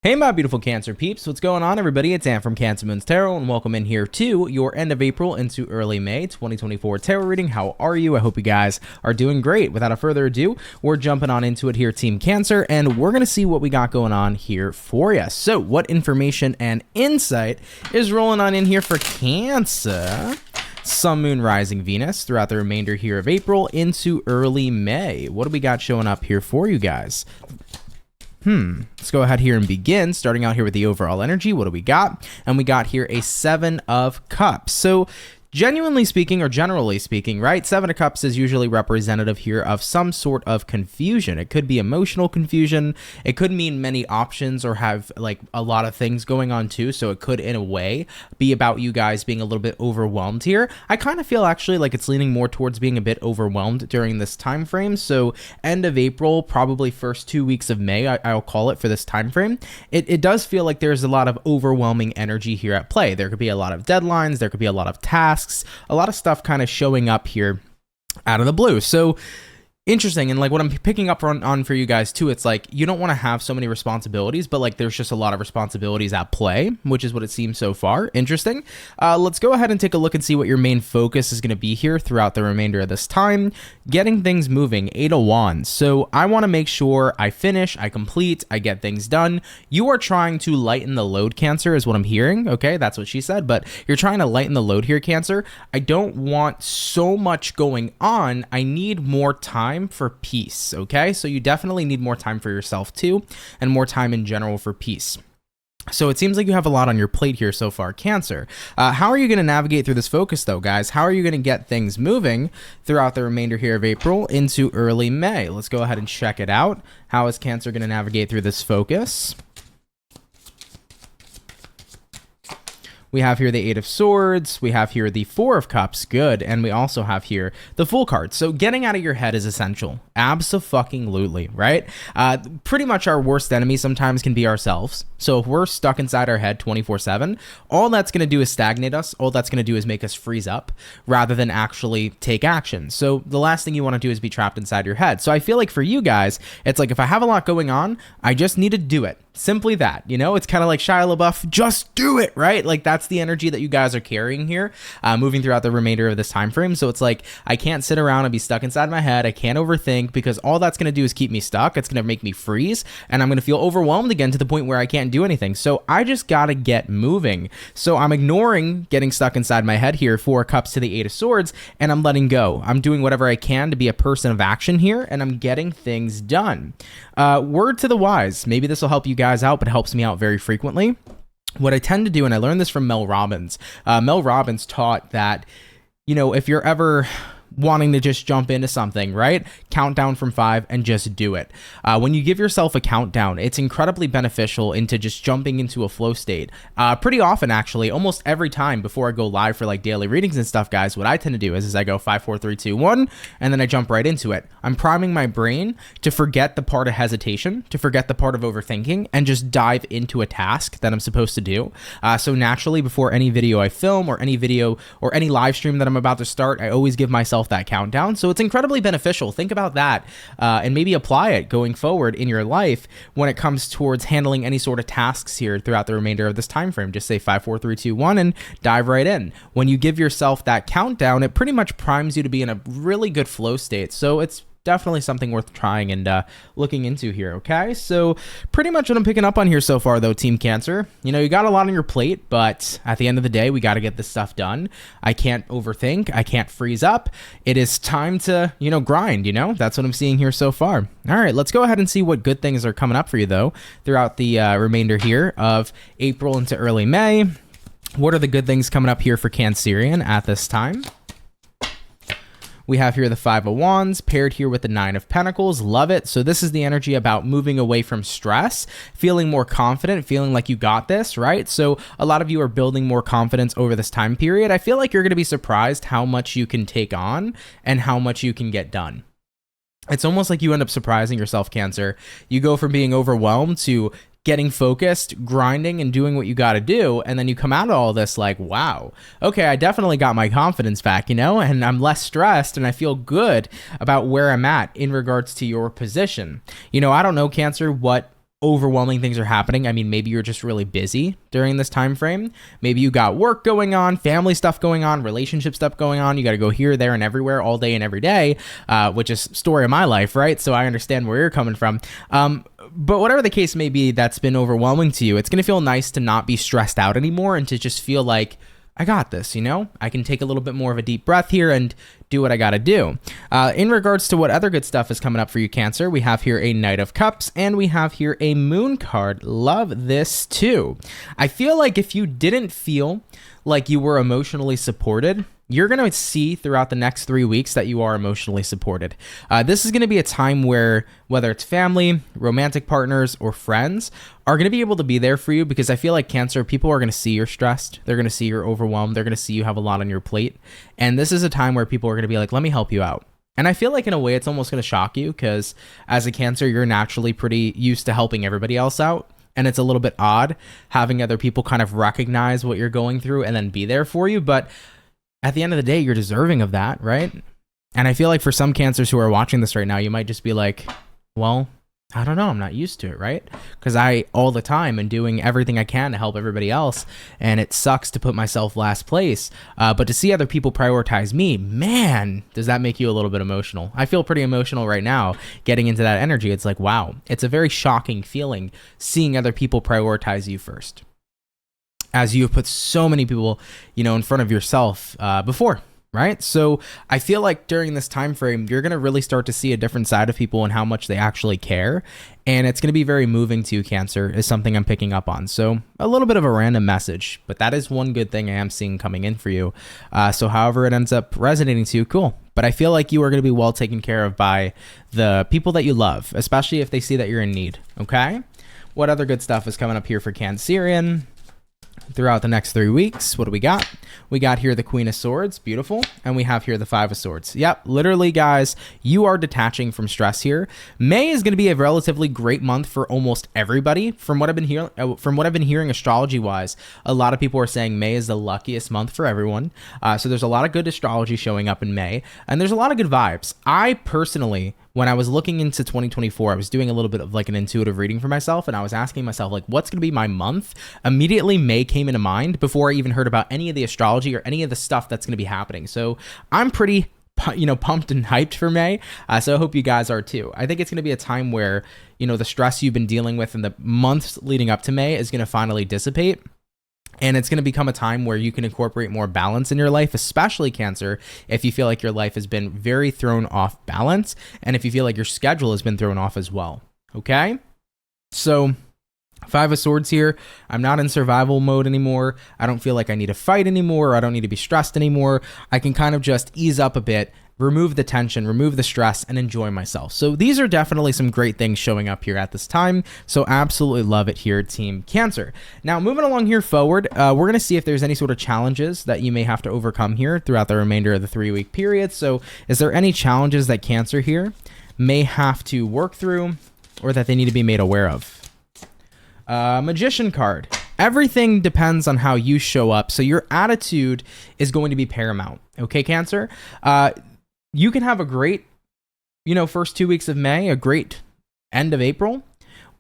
Hey my beautiful Cancer peeps, what's going on everybody? It's Ann from CancerMoonsTarot and welcome in here to your end of April into early May 2024 tarot reading. How are you? I hope you guys are doing great. Without further ado, we're jumping on into it here, Team Cancer, and we're going to see what we got going on here for you. So what information and insight is rolling on in here for Cancer? Sun, Moon, Rising, Venus throughout the remainder here of April into early May. What do we got showing up here for you guys? Let's go ahead here and begin, starting out here with the overall energy. What do we got? And we got here a 7 of Cups. So genuinely speaking, or generally speaking, right, 7 of Cups is usually representative here of some sort of confusion. It could be emotional confusion. It could mean many options or have like a lot of things going on too. So it could, in a way, be about you guys being a little bit overwhelmed here. I kind of feel actually like it's leaning more towards being a bit overwhelmed during this time frame. So end of April, probably first 2 weeks of May, I'll call it for this time frame. It does feel like there's a lot of overwhelming energy here at play. There could be a lot of deadlines. There could be a lot of tasks. A lot of stuff kind of showing up here out of the blue. So interesting. And like what I'm picking up on for you guys too, it's like you don't want to have so many responsibilities, but like there's just a lot of responsibilities at play, which is what it seems so far. Interesting. Let's go ahead and take a look and see what your main focus is going to be here throughout the remainder of this time. Getting things moving, 8 of Wands. So I want to make sure I finish, I complete, I get things done. You are trying to lighten the load, Cancer, is what I'm hearing. Okay, that's what she said, but you're trying to lighten the load here, Cancer. I don't want so much going on. I need more time for peace. Okay, so you definitely need more time for yourself too, and more time in general for peace. So it seems like you have a lot on your plate here so far, Cancer. How are you going to navigate through this focus though, guys? How are you going to get things moving throughout the remainder here of April into early May? Let's go ahead and check it out. How is Cancer going to navigate through this focus? We have here the 8 of Swords, we have here the 4 of Cups, good, and we also have here the Fool card. So getting out of your head is essential. Abso-fucking-lutely, right? Pretty much our worst enemy sometimes can be ourselves. So if we're stuck inside our head 24/7, all that's going to do is stagnate us. All that's going to do is make us freeze up rather than actually take action. So the last thing you want to do is be trapped inside your head. So I feel like for you guys, it's like if I have a lot going on, I just need to do it. Simply that, you know, it's kind of like Shia LaBeouf, just do it, right? Like that's the energy that you guys are carrying here, moving throughout the remainder of this time frame. So it's like, I can't sit around and be stuck inside my head. I can't overthink because all that's going to do is keep me stuck. It's going to make me freeze and I'm going to feel overwhelmed again to the point where I can't do anything. So I just got to get moving. So I'm ignoring getting stuck inside my head here, 4 Cups to the 8 of Swords, and I'm letting go. I'm doing whatever I can to be a person of action here and I'm getting things done. Word to the wise, maybe this will help you guys out, but it helps me out very frequently. What I tend to do, and I learned this from Mel Robbins. Mel Robbins taught that, you know, if you're ever wanting to just jump into something, right? Count down from 5 and just do it. When you give yourself a countdown, it's incredibly beneficial into just jumping into a flow state. Pretty often, actually, almost every time before I go live for like daily readings and stuff, guys, what I tend to do is I go 5, 4, 3, 2, 1, and then I jump right into it. I'm priming my brain to forget the part of hesitation, to forget the part of overthinking, and just dive into a task that I'm supposed to do. So naturally, before any video I film or any video or any live stream that I'm about to start, I always give myself that countdown. So it's incredibly beneficial. Think about that and maybe apply it going forward in your life when it comes towards handling any sort of tasks here throughout the remainder of this time frame. Just say 5, 4, 3, 2, 1 and dive right in. When you give yourself that countdown, it pretty much primes you to be in a really good flow state. So it's definitely something worth trying and looking into here, okay? So pretty much what I'm picking up on here so far, though, Team Cancer, you know, you got a lot on your plate, but at the end of the day, we got to get this stuff done. I can't overthink. I can't freeze up. It is time to, you know, grind, you know? That's what I'm seeing here so far. All right, let's go ahead and see what good things are coming up for you, though, throughout the remainder here of April into early May. What are the good things coming up here for Cancerian at this time? We have here the 5 of Wands paired here with the 9 of Pentacles. Love it. So this is the energy about moving away from stress, feeling more confident, feeling like you got this, right? So a lot of you are building more confidence over this time period. I feel like you're going to be surprised how much you can take on and how much you can get done. It's almost like you end up surprising yourself, Cancer. You go from being overwhelmed to getting focused, grinding, and doing what you got to do. And then you come out of all this like, wow, okay, I definitely got my confidence back, you know, and I'm less stressed and I feel good about where I'm at in regards to your position. You know, I don't know, Cancer, what overwhelming things are happening. I mean, maybe you're just really busy during this time frame. Maybe you got work going on, family stuff going on, relationship stuff going on. You got to go here, there, and everywhere all day and every day, which is story of my life, right? So I understand where you're coming from. But whatever the case may be, that's been overwhelming to you, it's going to feel nice to not be stressed out anymore and to just feel like, I got this, you know? I can take a little bit more of a deep breath here and do what I got to do. In regards to what other good stuff is coming up for you, Cancer, we have here a Knight of Cups and we have here a Moon card. Love this too. I feel like if you didn't feel like you were emotionally supported, you're going to see throughout the next 3 weeks that you are emotionally supported. This is going to be a time where, whether it's family, romantic partners, or friends, are going to be able to be there for you, because I feel like, Cancer, people are going to see you're stressed. They're going to see you're overwhelmed. They're going to see you have a lot on your plate. And this is a time where people are going to be like, let me help you out. And I feel like in a way it's almost going to shock you, because as a Cancer, you're naturally pretty used to helping everybody else out. And it's a little bit odd having other people kind of recognize what you're going through and then be there for you. But at the end of the day, you're deserving of that, right? And I feel like for some Cancers who are watching this right now, you might just be like, well, I don't know, I'm not used to it, right? Because I, all the time, am doing everything I can to help everybody else, and it sucks to put myself last place. But to see other people prioritize me, man, does that make you a little bit emotional? I feel pretty emotional right now getting into that energy. It's like, wow, it's a very shocking feeling seeing other people prioritize you first, as you have put so many people, you know, in front of yourself before, right? So I feel like during this time frame, you're going to really start to see a different side of people and how much they actually care. And it's going to be very moving to you, Cancer, is something I'm picking up on. So a little bit of a random message, but that is one good thing I am seeing coming in for you. So however it ends up resonating to you, cool. But I feel like you are going to be well taken care of by the people that you love, especially if they see that you're in need, okay? What other good stuff is coming up here for Cancerian throughout the next 3 weeks? What do we got? We got here the Queen of Swords, beautiful, and we have here the Five of Swords. Yep, literally, guys, you are detaching from stress here. May is going to be a relatively great month for almost everybody. From what I've been hearing astrology-wise, a lot of people are saying May is the luckiest month for everyone. So there's a lot of good astrology showing up in May, and there's a lot of good vibes. I personally, when I was looking into 2024, I was doing a little bit of like an intuitive reading for myself, and I was asking myself, like, what's going to be my month? Immediately, May came into mind before I even heard about any of the astrology or any of the stuff that's going to be happening. So I'm pretty, pumped and hyped for May. So I hope you guys are too. I think it's going to be a time where, the stress you've been dealing with in the months leading up to May is going to finally dissipate. And it's going to become a time where you can incorporate more balance in your life, especially Cancer, if you feel like your life has been very thrown off balance, and if you feel like your schedule has been thrown off as well. Okay? So Five of Swords here. I'm not in survival mode anymore. I don't feel like I need to fight anymore. I don't need to be stressed anymore. I can kind of just ease up a bit, remove the tension, remove the stress, and enjoy myself. So these are definitely some great things showing up here at this time. So absolutely love it here, Team Cancer. Now, moving along here forward, we're going to see if there's any sort of challenges that you may have to overcome here throughout the remainder of the 3-week period. So is there any challenges that Cancer here may have to work through or that they need to be made aware of? Magician card. Everything depends on how you show up. So your attitude is going to be paramount. Okay, Cancer? You can have a great, first 2 weeks of May, a great end of April,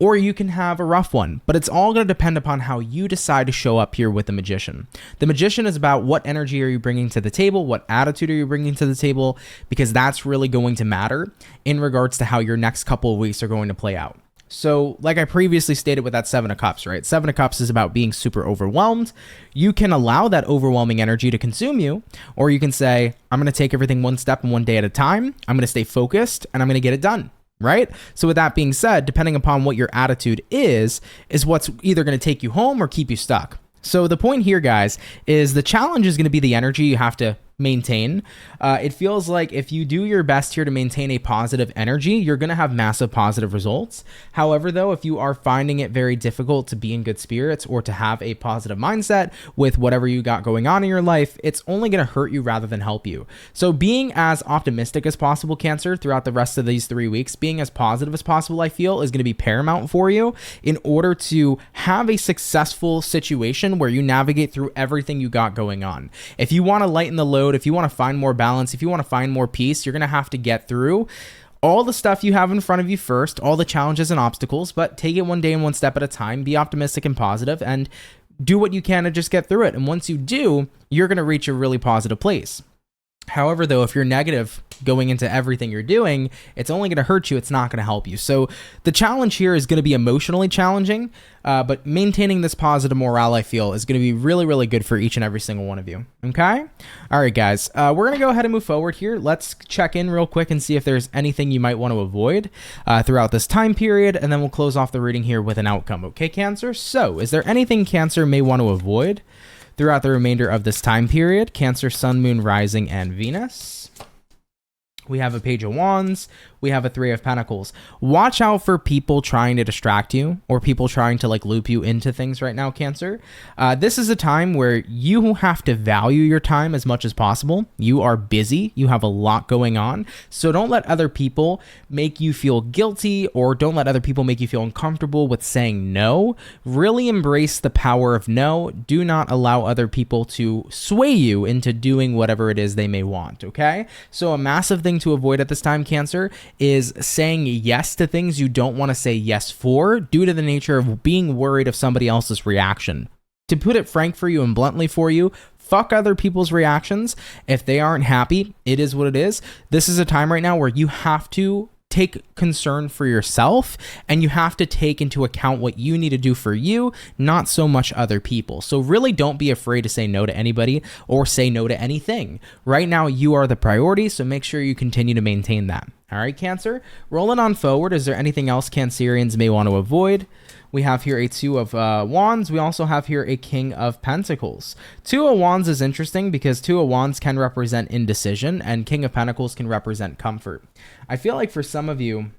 or you can have a rough one. But it's all going to depend upon how you decide to show up here with the Magician. The Magician is about what energy are you bringing to the table, what attitude are you bringing to the table, because that's really going to matter in regards to how your next couple of weeks are going to play out. So like I previously stated with that Seven of Cups, right? Seven of Cups is about being super overwhelmed. You can allow that overwhelming energy to consume you, or you can say, I'm going to take everything one step and one day at a time. I'm going to stay focused and I'm going to get it done, right? So with that being said, depending upon what your attitude is what's either going to take you home or keep you stuck. So the point here, guys, is the challenge is going to be the energy you have to maintain. It feels like if you do your best here to maintain a positive energy, you're going to have massive positive results. However, though, if you are finding it very difficult to be in good spirits or to have a positive mindset with whatever you got going on in your life, it's only going to hurt you rather than help you. So being as optimistic as possible, Cancer, throughout the rest of these 3 weeks, being as positive as possible, I feel, is going to be paramount for you in order to have a successful situation where you navigate through everything you got going on. If you want to lighten the load, if you want to find more balance, if you want to find more peace, you're going to have to get through all the stuff you have in front of you first, all the challenges and obstacles, but take it one day and one step at a time. Be optimistic and positive, and do what you can to just get through it. And once you do, you're going to reach a really positive place. However, though, if you're negative going into everything you're doing, it's only going to hurt you. It's not going to help you. So the challenge here is going to be emotionally challenging, but maintaining this positive morale, I feel, is going to be really, really good for each and every single one of you. Okay? All right, guys. We're going to go ahead and move forward here. Let's check in real quick and see if there's anything you might want to avoid throughout this time period, and then we'll close off the reading here with an outcome. Okay, Cancer? So is there anything Cancer may want to avoid throughout the remainder of this time period? Cancer, Sun, Moon, Rising, and Venus. We have a Page of Wands. We have a Three of Pentacles. Watch out for people trying to distract you or people trying to like loop you into things right now, Cancer. This is a time where you have to value your time as much as possible. You are busy. You have a lot going on. So don't let other people make you feel guilty, or don't let other people make you feel uncomfortable with saying no. Really embrace the power of no. Do not allow other people to sway you into doing whatever it is they may want, okay? So a massive thing to avoid at this time, Cancer, is saying yes to things you don't want to say yes for due to the nature of being worried of somebody else's reaction. To put it frank for you and bluntly for you, fuck other people's reactions. If they aren't happy, it is what it is. This is a time right now where you have to take concern for yourself, and you have to take into account what you need to do for you, not so much other people. So really don't be afraid to say no to anybody or say no to anything. Right now, you are the priority, so make sure you continue to maintain that. All right, Cancer, rolling on forward. Is there anything else Cancerians may want to avoid? We have here a Two of Wands. We also have here a King of Pentacles. Two of Wands is interesting because Two of Wands can represent indecision, and King of Pentacles can represent comfort. I feel like for some of you,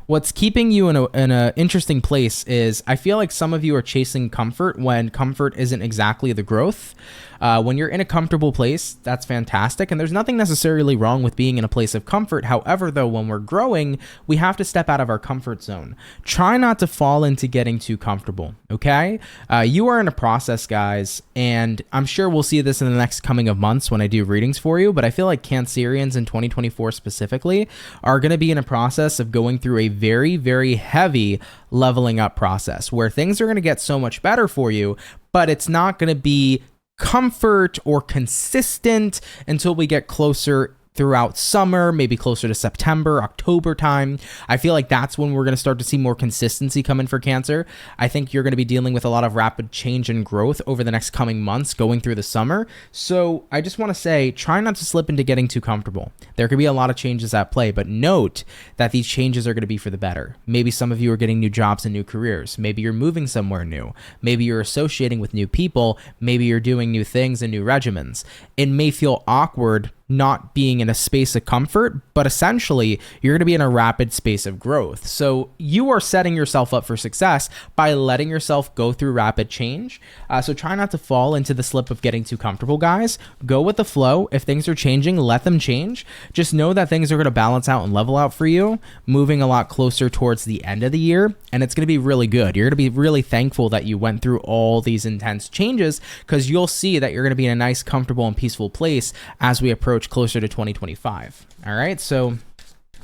what's keeping you in an interesting place is I feel like some of you are chasing comfort when comfort isn't exactly the growth. When you're in a comfortable place, that's fantastic. And there's nothing necessarily wrong with being in a place of comfort. However, though, when we're growing, we have to step out of our comfort zone. Try not to fall into getting too comfortable, okay? You are in a process, guys, and I'm sure we'll see this in the next coming of months when I do readings for you, but I feel like Cancerians in 2024 specifically are going to be in a process of going through a very, very heavy leveling up process where things are going to get so much better for you, but it's not going to be comfort or consistent until we get closer throughout summer, maybe closer to September, October time. I feel like that's when we're going to start to see more consistency come in for Cancer. I think you're going to be dealing with a lot of rapid change and growth over the next coming months going through the summer. So I just want to say, try not to slip into getting too comfortable. There could be a lot of changes at play, but note that these changes are going to be for the better. Maybe some of you are getting new jobs and new careers. Maybe you're moving somewhere new. Maybe you're associating with new people. Maybe you're doing new things and new regimens. It may feel awkward not being in a space of comfort, but essentially you're going to be in a rapid space of growth. So you are setting yourself up for success by letting yourself go through rapid change. So try not to fall into the slip of getting too comfortable, guys. Go with the flow. If things are changing, let them change. Just know that things are going to balance out and level out for you, moving a lot closer towards the end of the year. And it's going to be really good. You're going to be really thankful that you went through all these intense changes, because you'll see that you're going to be in a nice, comfortable, and peaceful place as we approach closer to 2025. All right, so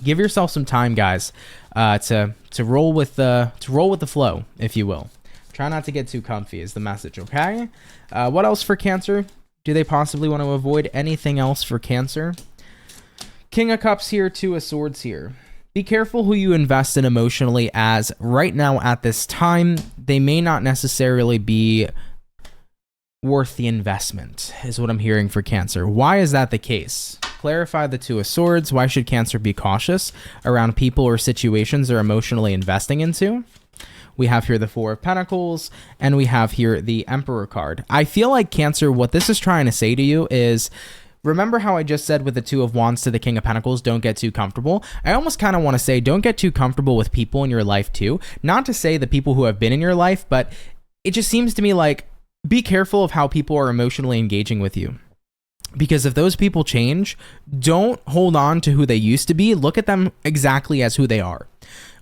give yourself some time, guys, to roll with the flow, if you will. Try not to get too comfy is the message. Okay. What else for Cancer? Do they possibly want to avoid anything else for Cancer? King of Cups here, Two of Swords here. Be careful who you invest in emotionally, as right now at this time they may not necessarily be worth the investment, is what I'm hearing for Cancer. Why is that the case? Clarify the Two of Swords. Why should Cancer be cautious around people or situations they're emotionally investing into? We have here the Four of Pentacles, and we have here the Emperor card. I feel like Cancer, what this is trying to say to you is, remember how I just said with the Two of Wands to the King of Pentacles, don't get too comfortable? I almost kind of want to say, don't get too comfortable with people in your life too. Not to say the people who have been in your life, but it just seems to me like, be careful of how people are emotionally engaging with you. Because if those people change, don't hold on to who they used to be. Look at them exactly as who they are.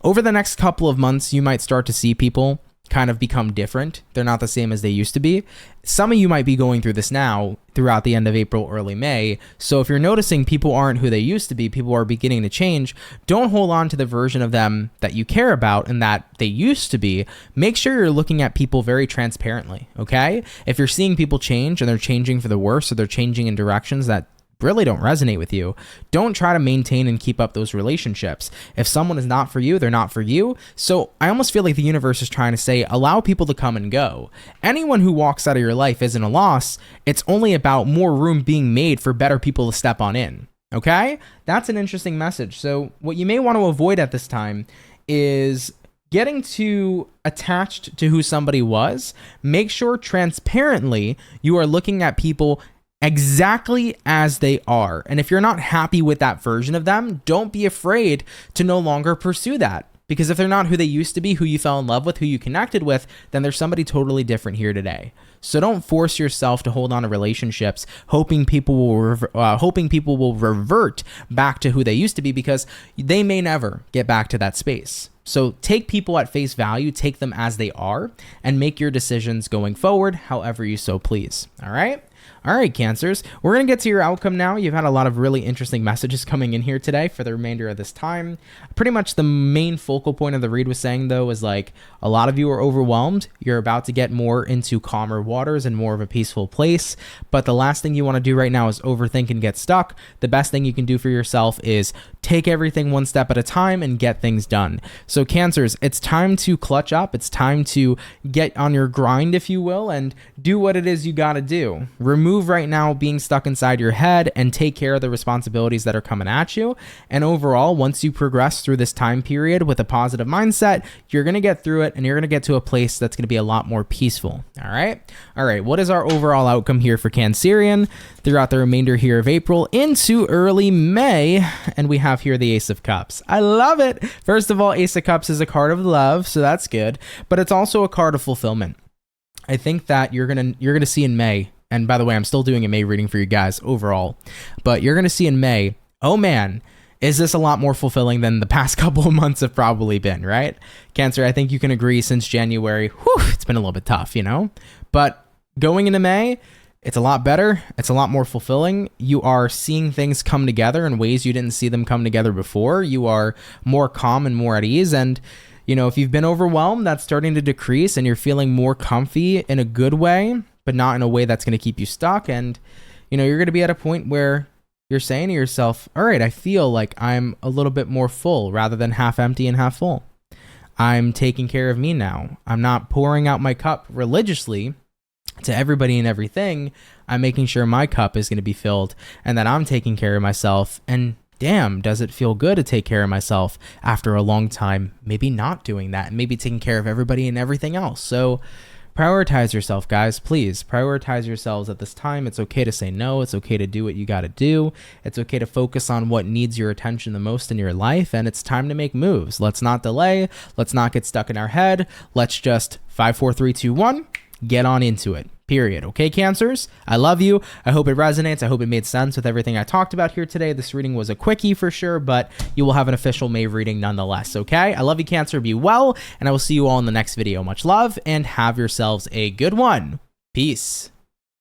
Over the next couple of months, you might start to see people kind of become different. They're not the same as they used to be. Some of you might be going through this now throughout the end of April, early May. So if you're noticing people aren't who they used to be, people are beginning to change, don't hold on to the version of them that you care about and that they used to be. Make sure you're looking at people very transparently, okay? If you're seeing people change and they're changing for the worse, or they're changing in directions that really don't resonate with you, don't try to maintain and keep up those relationships. If someone is not for you, they're not for you. So I almost feel like the universe is trying to say, allow people to come and go. Anyone who walks out of your life isn't a loss. It's only about more room being made for better people to step on in. Okay? That's an interesting message. So what you may want to avoid at this time is getting too attached to who somebody was. Make sure transparently you are looking at people exactly as they are. And if you're not happy with that version of them, don't be afraid to no longer pursue that. Because if they're not who they used to be, who you fell in love with, who you connected with, then there's somebody totally different here today. So don't force yourself to hold on to relationships, hoping people will revert back to who they used to be, because they may never get back to that space. So take people at face value, take them as they are, and make your decisions going forward however you so please. All right? All right, Cancers, we're going to get to your outcome now. You've had a lot of really interesting messages coming in here today for the remainder of this time. Pretty much the main focal point of the read was saying, though, is like a lot of you are overwhelmed. You're about to get more into calmer waters and more of a peaceful place. But the last thing you want to do right now is overthink and get stuck. The best thing you can do for yourself is take everything one step at a time and get things done. So Cancers, it's time to clutch up. It's time to get on your grind, if you will, and do what it is you got to do. Remove right now being stuck inside your head and take care of the responsibilities that are coming at you. And overall, once you progress through this time period with a positive mindset, you're going to get through it and you're going to get to a place that's going to be a lot more peaceful. All right. All right. What is our overall outcome here for Cancerian throughout the remainder here of April into early May? And we have here the Ace of Cups. I love it. First of all, Ace of Cups is a card of love, so that's good, but it's also a card of fulfillment. I think that you're going to see in May. And by the way, I'm still doing a May reading for you guys overall, but you're going to see in May, oh man, is this a lot more fulfilling than the past couple of months have probably been, right? Cancer, I think you can agree since January, it's been a little bit tough, you know? But going into May, it's a lot better. It's a lot more fulfilling. You are seeing things come together in ways you didn't see them come together before. You are more calm and more at ease. And you know, if you've been overwhelmed, that's starting to decrease and you're feeling more comfy in a good way, but not in a way that's going to keep you stuck. And, you know, you're going to be at a point where you're saying to yourself, all right, I feel like I'm a little bit more full rather than half empty and half full. I'm taking care of me now. I'm not pouring out my cup religiously to everybody and everything. I'm making sure my cup is going to be filled and that I'm taking care of myself. And damn, does it feel good to take care of myself after a long time, maybe not doing that and maybe taking care of everybody and everything else. So prioritize yourself, guys. Please prioritize yourselves at this time. It's okay to say no. It's okay to do what you got to do. It's okay to focus on what needs your attention the most in your life. And it's time to make moves. Let's not delay. Let's not get stuck in our head. Let's just 5, 4, 3, 2, 1, get on into it. Period. Okay, Cancers? I love you. I hope it resonates. I hope it made sense with everything I talked about here today. This reading was a quickie for sure, but you will have an official May reading nonetheless, okay? I love you, Cancer. Be well, and I will see you all in the next video. Much love, and have yourselves a good one. Peace.